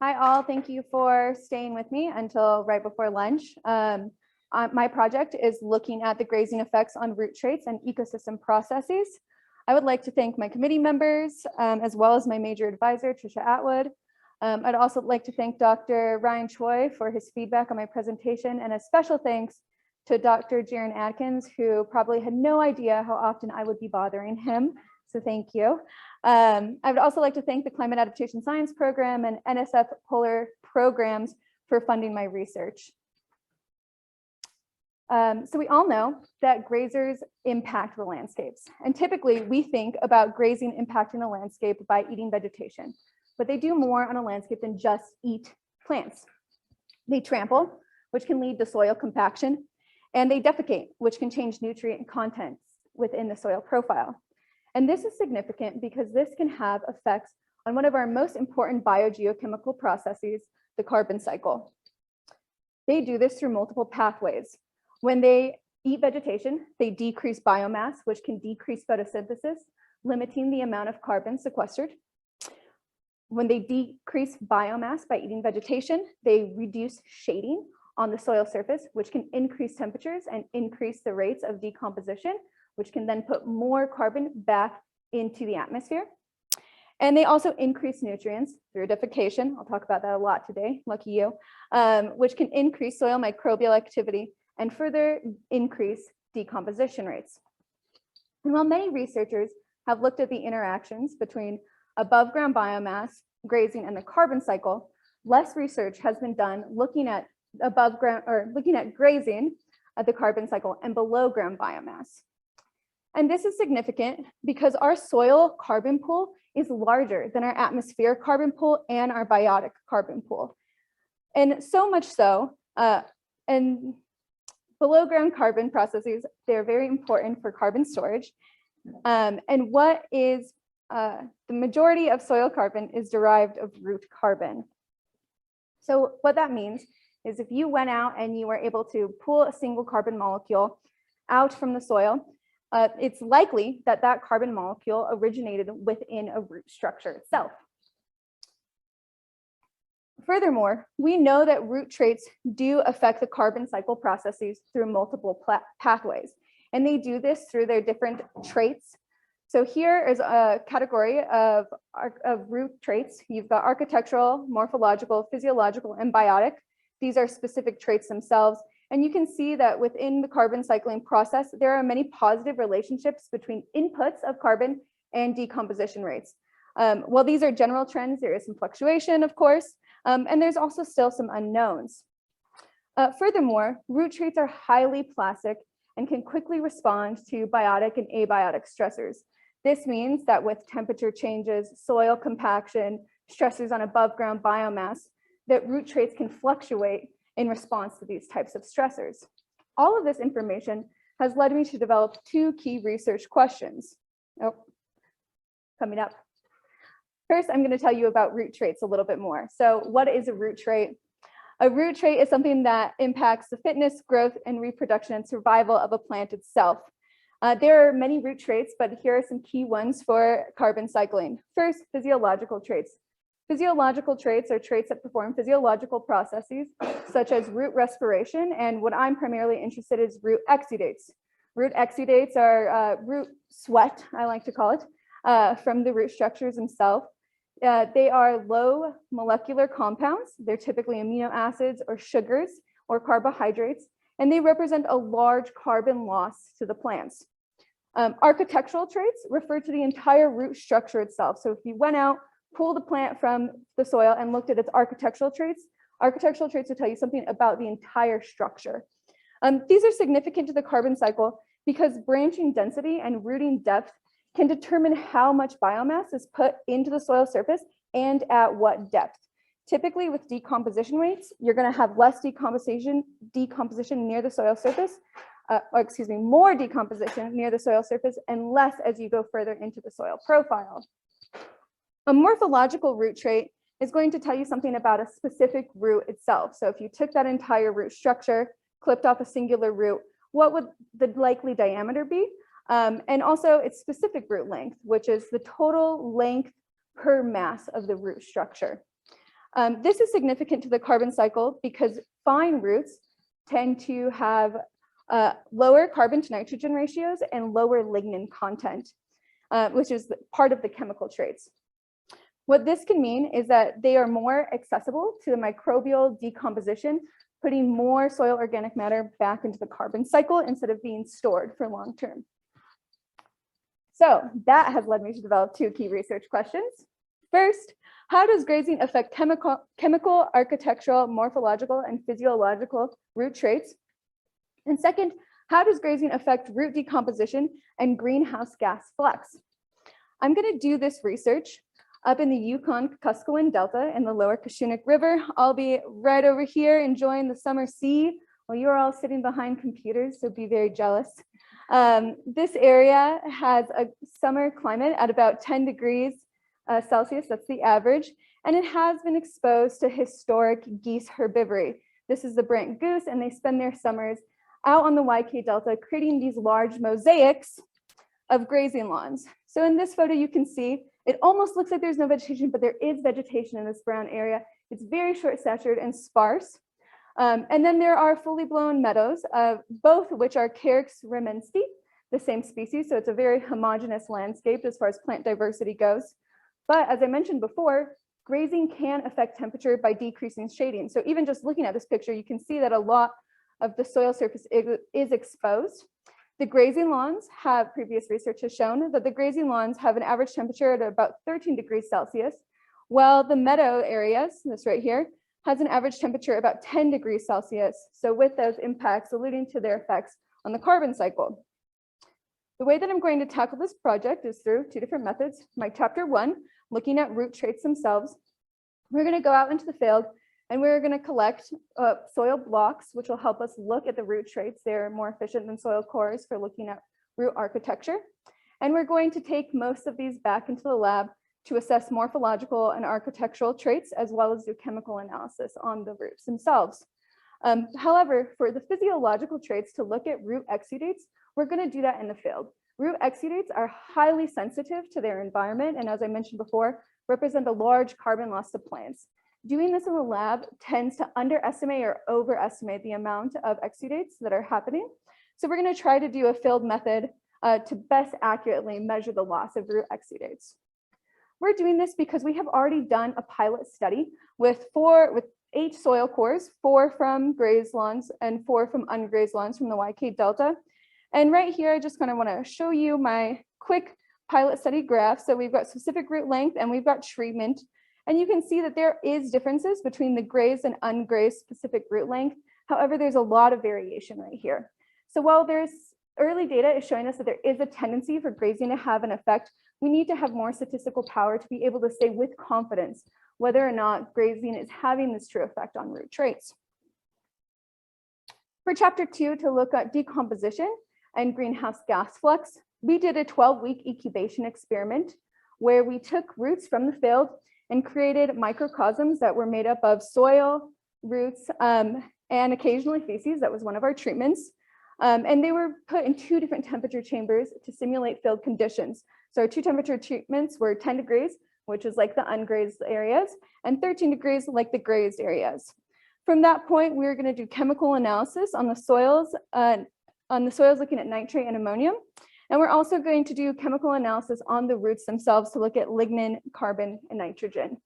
Hi all, thank you for staying with me until right before lunch. My project is looking at the grazing effects on root traits and ecosystem processes. I would like to thank my committee members as well as my major advisor, Trisha Atwood. I'd also like to thank Dr. Ryan Choi for his feedback on my presentation, and a special thanks to Dr. Jaron Atkins, who probably had no idea how often I would be bothering him. So thank you. I would also like to thank the Climate Adaptation Science Program and NSF Polar Programs for funding my research. So we all know that grazers impact the landscapes. And typically we think about grazing impacting the landscape by eating vegetation, but they do more on a landscape than just eat plants. They trample, which can lead to soil compaction, and they defecate, which can change nutrient contents within the soil profile. And this is significant because this can have effects on one of our most important biogeochemical processes, the carbon cycle. They do this through multiple pathways. When they eat vegetation, they decrease biomass, which can decrease photosynthesis, limiting the amount of carbon sequestered. When they decrease biomass by eating vegetation, they reduce shading on the soil surface, which can increase temperatures and increase the rates of decomposition, which can then put more carbon back into the atmosphere. And they also increase nutrients through defecation. I'll talk about that a lot today, lucky you, which can increase soil microbial activity and further increase decomposition rates. And while many researchers have looked at the interactions between above ground biomass, grazing, and the carbon cycle, less research has been done looking at above ground or looking at grazing at the carbon cycle and below ground biomass. And this is significant because our soil carbon pool is larger than our atmospheric carbon pool and our biotic carbon pool. And so much so, and below ground carbon processes, they're very important for carbon storage. And what is the majority of soil carbon is derived of root carbon. So what that means is if you went out and you were able to pull a single carbon molecule out from the soil, it's likely that that carbon molecule originated within a root structure itself. Furthermore, we know that root traits do affect the carbon cycle processes through multiple pathways, and they do this through their different traits. So here is a category of root traits. You've got architectural, morphological, physiological, and biotic. These are specific traits themselves. And you can see that within the carbon cycling process, there are many positive relationships between inputs of carbon and decomposition rates. While these are general trends, there is some fluctuation, of course, and there's also still some unknowns. Furthermore, root traits are highly plastic and can quickly respond to biotic and abiotic stressors. This means that with temperature changes, soil compaction, stressors on above ground biomass, that root traits can fluctuate in response to these types of stressors. All of this information has led me to develop two key research questions. Coming up. First, I'm going to tell you about root traits a little bit more. So what is a root trait? A root trait is something that impacts the fitness, growth, and reproduction and survival of a plant itself. There are many root traits, but here are some key ones for carbon cycling. First, physiological traits. Physiological traits are traits that perform physiological processes such as root respiration, and what I'm primarily interested in is root exudates. Root exudates are root sweat, I like to call it, from the root structures themselves. They are low molecular compounds. They're typically amino acids or sugars or carbohydrates, and they represent a large carbon loss to the plants. Architectural traits refer to the entire root structure itself. So if you went out, pulled the plant from the soil and looked at its architectural traits will tell you something about the entire structure. These are significant to the carbon cycle because branching density and rooting depth can determine how much biomass is put into the soil surface and at what depth. Typically with decomposition rates, you're going to have less decomposition near the soil surface, more decomposition near the soil surface and less as you go further into the soil profile. A morphological root trait is going to tell you something about a specific root itself. So if you took that entire root structure, clipped off a singular root, what would the likely diameter be? And also its specific root length, which is the total length per mass of the root structure. This is significant to the carbon cycle because fine roots tend to have lower carbon to nitrogen ratios and lower lignin content, which is part of the chemical traits. What this can mean is that they are more accessible to the microbial decomposition, putting more soil organic matter back into the carbon cycle instead of being stored for long term. So that has led me to develop two key research questions. First, how does grazing affect chemical, architectural, morphological, and physiological root traits? And second, how does grazing affect root decomposition and greenhouse gas flux? I'm going to do this research up in the Yukon-Kuskokwim Delta in the lower Kosciuszko River. I'll be right over here enjoying the summer sea while you're all sitting behind computers, so be very jealous. This area has a summer climate at about 10 degrees Celsius, that's the average, and it has been exposed to historic geese herbivory. This is the Brant goose, and they spend their summers out on the YK Delta, creating these large mosaics of grazing lawns. So in this photo, you can see it almost looks like there's no vegetation, but there is vegetation in this brown area. It's very short-statured and sparse. And then there are fully blown meadows, both of which are Carex remensi, the same species. So it's a very homogeneous landscape as far as plant diversity goes. But as I mentioned before, grazing can affect temperature by decreasing shading. So even just looking at this picture, you can see that a lot of the soil surface is exposed. The grazing lawns previous research has shown that the grazing lawns have an average temperature at about 13 degrees Celsius, while the meadow areas, this right here, has an average temperature about 10 degrees Celsius. So with those impacts alluding to their effects on the carbon cycle. The way that I'm going to tackle this project is through two different methods. My chapter 1, looking at root traits themselves. We're going to go out into the field and we're going to collect soil blocks, which will help us look at the root traits. They're more efficient than soil cores for looking at root architecture. And we're going to take most of these back into the lab to assess morphological and architectural traits, as well as do chemical analysis on the roots themselves. However, for the physiological traits to look at root exudates, we're going to do that in the field. Root exudates are highly sensitive to their environment, and as I mentioned before, represent a large carbon loss to plants. Doing this in the lab tends to underestimate or overestimate the amount of exudates that are happening. So we're going to try to do a field method to best accurately measure the loss of root exudates. We're doing this because we have already done a pilot study with 8 soil cores, 4 from grazed lawns and 4 from ungrazed lawns from the YK Delta. And right here, I just kind of want to show you my quick pilot study graph. So we've got specific root length and we've got treatment. And you can see that there is differences between the grazed and ungrazed specific root length. However, there's a lot of variation right here. So while there's early data is showing us that there is a tendency for grazing to have an effect, we need to have more statistical power to be able to say with confidence whether or not grazing is having this true effect on root traits. For chapter 2, to look at decomposition and greenhouse gas flux, we did a 12-week incubation experiment where we took roots from the field and created microcosms that were made up of soil, roots, and occasionally feces. That was one of our treatments. And they were put in 2 different temperature chambers to simulate field conditions. So our 2 temperature treatments were 10 degrees, which is like the ungrazed areas, and 13 degrees like the grazed areas. From that point, we were going to do chemical analysis on the soils looking at nitrate and ammonium. And we're also going to do chemical analysis on the roots themselves to look at lignin, carbon, and nitrogen.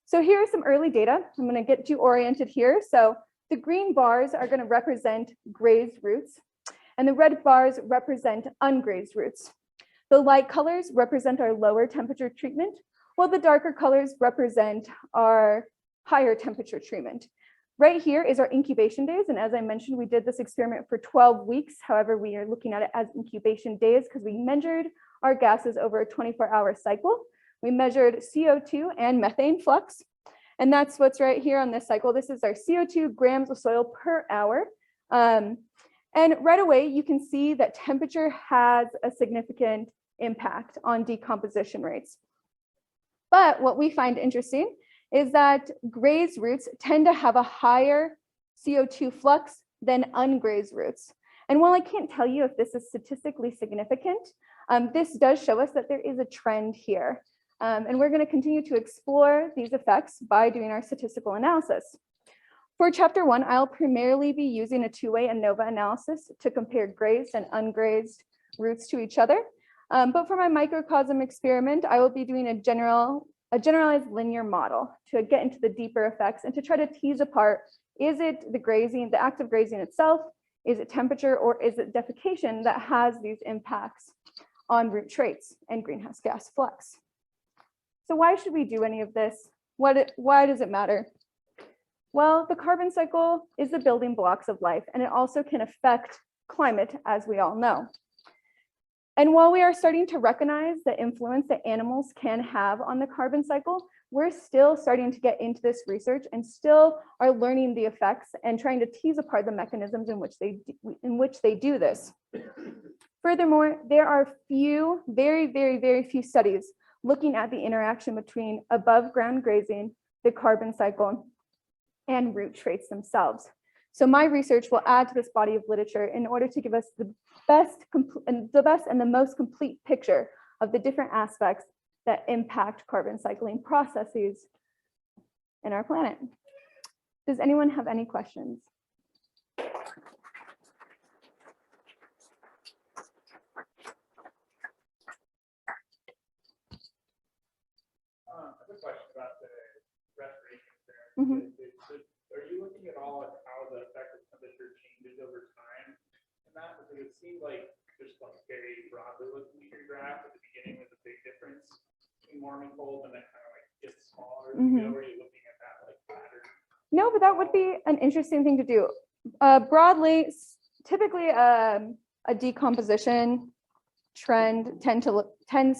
So here are some early data. I'm going to get you oriented here. So the green bars are going to represent grazed roots, and the red bars represent ungrazed roots. The light colors represent our lower temperature treatment, while the darker colors represent our higher temperature treatment. Right here is our incubation days. And as I mentioned, we did this experiment for 12 weeks. However, we are looking at it as incubation days because we measured our gases over a 24-hour cycle. We measured CO2 and methane flux. And that's what's right here on this cycle. This is our CO2 grams of soil per hour. And right away, you can see that temperature has a significant impact on decomposition rates. But what we find interesting is that grazed roots tend to have a higher CO2 flux than ungrazed roots. And while I can't tell you if this is statistically significant, this does show us that there is a trend here. And we're going to continue to explore these effects by doing our statistical analysis. For chapter 1, I'll primarily be using a two-way ANOVA analysis to compare grazed and ungrazed roots to each other. But for my microcosm experiment, I will be doing a generalized linear model to get into the deeper effects and to try to tease apart, is it the grazing, the act of grazing itself, is it temperature, or is it defecation that has these impacts on root traits and greenhouse gas flux? So why should we do any of this? Why does it matter? Well, the carbon cycle is the building blocks of life, and it also can affect climate, as we all know. And while we are starting to recognize the influence that animals can have on the carbon cycle, we're still starting to get into this research and still are learning the effects and trying to tease apart the mechanisms in which they do this. Furthermore, there are very few studies looking at the interaction between above ground grazing, the carbon cycle, and root traits themselves. So my research will add to this body of literature in order to give us the best and the most complete picture of the different aspects that impact carbon cycling processes in our planet. Does anyone have any questions? I have a question about the respiration there. Mm-hmm. Are you looking at all at how the effect of temperature changes over time? And that, because it seemed like just like very broadly looking at your graph at the beginning was a big difference between warm and cold, and then kind of like gets smaller. Mm-hmm. Are you looking at that like pattern? No, but that would be an interesting thing to do. Broadly, typically a decomposition trend tends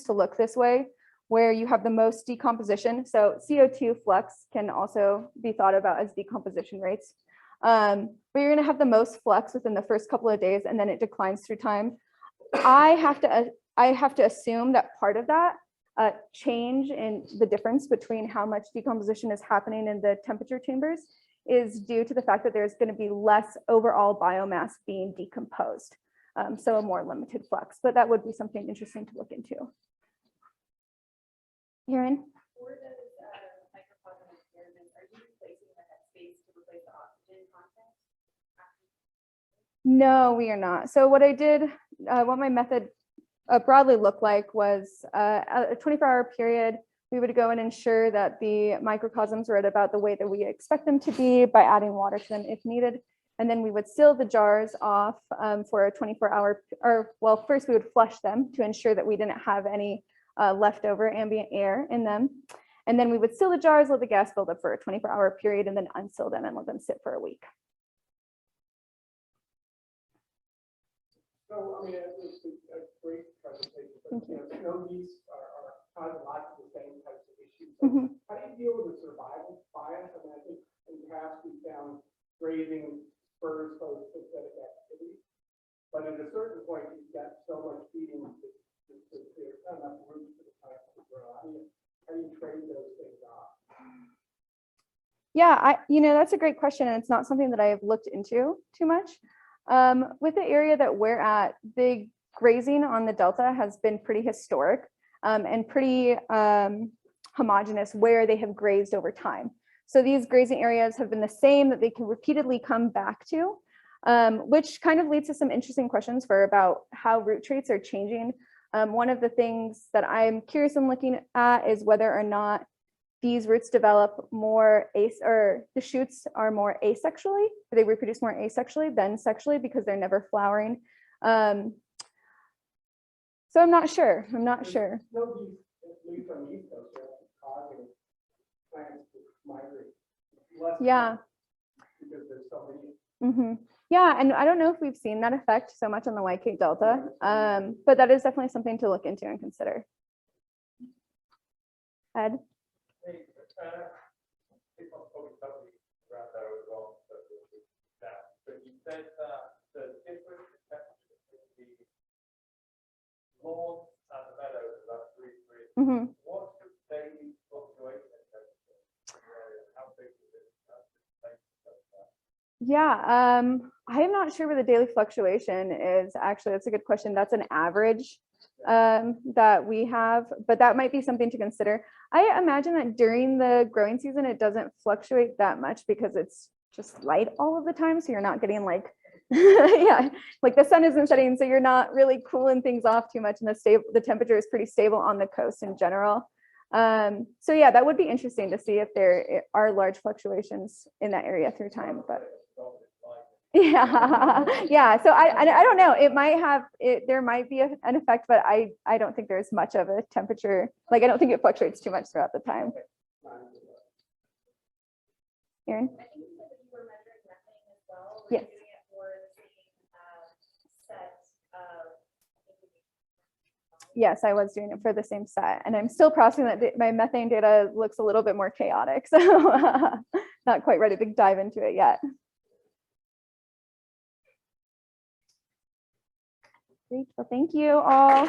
to look this way, where you have the most decomposition. So CO2 flux can also be thought about as decomposition rates. But you're going to have the most flux within the first couple of days, and then it declines through time. I have to assume that part of that change in the difference between how much decomposition is happening in the temperature chambers is due to the fact that there's going to be less overall biomass being decomposed. So a more limited flux, but that would be something interesting to look into. Erin? For those microcosm experiments, are you replacing that space to replace the oxygen content? No, we are not. So what I did, what my method broadly looked like was a 24-hour period. We would go and ensure that the microcosms were at about the weight that we expect them to be by adding water to them if needed. And then we would seal the jars off for a 24-hour, or well, first we would flush them to ensure that we didn't have any leftover ambient air in them. And then we would seal the jars, let the gas build up for a 24-hour period, and then unseal them and let them sit for a week. So, I mean, it was a great presentation, but you know, these are kind of lots of the same types of issues. So how do you deal with the survival bias? I mean, I think in the past we found grazing spurs both synthetic activity, but at a certain point you've got so much feeding there's not enough room for the plant to grow. How do you trade those things off? Yeah, that's a great question, and it's not something that I have looked into too much. With the area that we're at, the grazing on the Delta has been pretty historic and pretty homogeneous where they have grazed over time. So these grazing areas have been the same that they can repeatedly come back to, which kind of leads to some interesting questions about how root traits are changing. One of the things that I'm curious in looking at is whether or not these roots develop more the shoots are more asexually, they reproduce more asexually than sexually because they're never flowering. So I'm not sure. No, these, at least on the East Coast, are causing plants to migrate less. Yeah. Because there's so many. Mm-hmm. Yeah, and I don't know if we've seen that effect so much on the White Cape Delta, but that is definitely something to look into and consider. Ed? Hey, people probably around that as well. But you said the difference in temperature between the lawn and the meadow is about 3 degrees. Mm-hmm. What's the daily fluctuation in temperature? How big is it? Yeah, I am not sure where the daily fluctuation is. Actually, that's a good question. That's an average. that we have, but that might be something to consider. I imagine that during the growing season, it doesn't fluctuate that much because it's just light all of the time. So you're not getting like, yeah, like the sun isn't setting. So you're not really cooling things off too much, and the temperature is pretty stable on the coast in general. So yeah, that would be interesting to see if there are large fluctuations in that area through time, but yeah, yeah. So I don't know. It might have it. There might be an effect, but I don't think there's much of a temperature. Like I don't think it fluctuates too much throughout the time. Erin? I think you said that you were measuring methane as well. Were Yes. you doing it for the same set of? Yes, I was doing it for the same set, and I'm still processing that. My methane data looks a little bit more chaotic, so not quite ready to dive into it yet. Great. Well, thank you all.